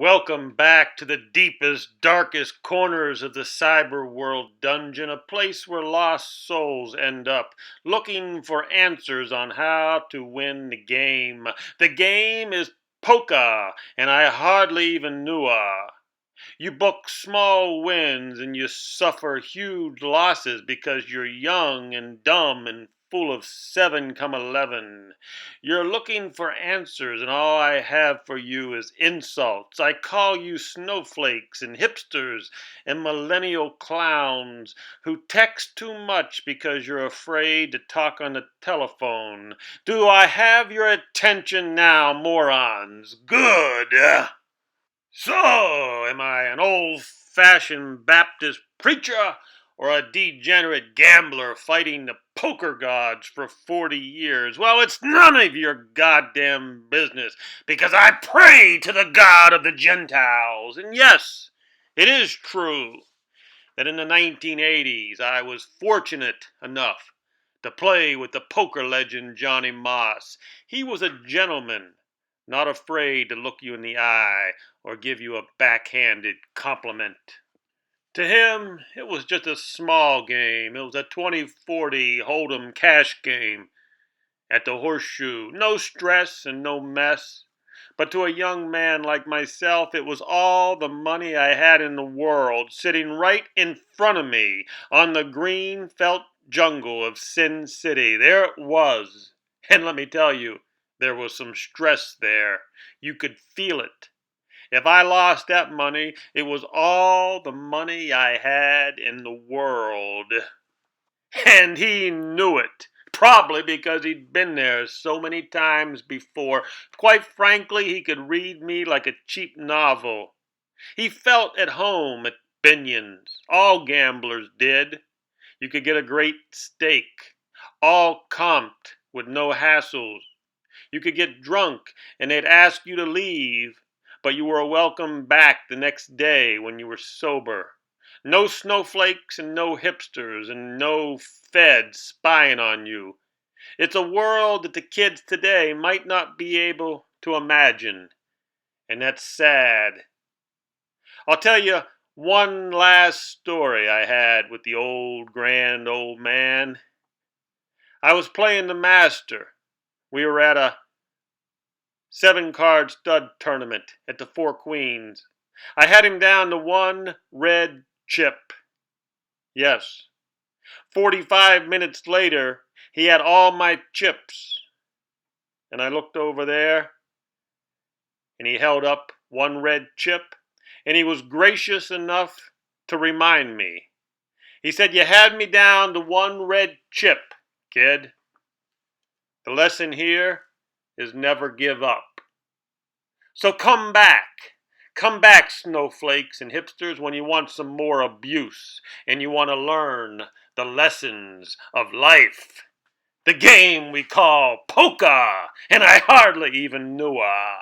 Welcome back to the deepest, darkest corners of the cyber world dungeon, a place where lost souls end up looking for answers on how to win the game. The game is poker, and I hardly even knew her. You book small wins and you suffer huge losses because you're young and dumb and full of 7 come 11. You're looking for answers, and all I have for you is insults. I call you snowflakes and hipsters and millennial clowns who text too much because you're afraid to talk on the telephone. Do I have your attention now, morons? Good. So, am I an old-fashioned Baptist preacher or a degenerate gambler fighting the poker gods for 40 years? Well, it's none of your goddamn business, because I pray to the God of the Gentiles. And yes, it is true that in the 1980s I was fortunate enough to play with the poker legend Johnny Moss. He was a gentleman, not afraid to look you in the eye or give you a backhanded compliment. To him, it was just a small game. It was a 20-40 Hold'em cash game at the Horseshoe. No stress and no mess. But to a young man like myself, it was all the money I had in the world sitting right in front of me on the green felt jungle of Sin City. There it was. And let me tell you, there was some stress there. You could feel it. If I lost that money, it was all the money I had in the world. And he knew it. Probably because he'd been there so many times before. Quite frankly, he could read me like a cheap novel. He felt at home at Binion's. All gamblers did. You could get a great steak, all comped with no hassles. You could get drunk and they'd ask you to leave, but you were welcome back the next day when you were sober. No snowflakes and no hipsters and no feds spying on you. It's a world that the kids today might not be able to imagine, and that's sad. I'll tell you one last story I had with the grand old man. I was playing the master. We were at a 7-card stud tournament at the Four Queens. I had him down to one red chip. Yes. 45 minutes later, he had all my chips. And I looked over there, and he held up one red chip, and he was gracious enough to remind me. He said, "You had me down to one red chip, kid. The lesson here is never give up. So come back. Come back, snowflakes and hipsters, when you want some more abuse and you want to learn the lessons of life. The game we call poker, and I hardly even knew her."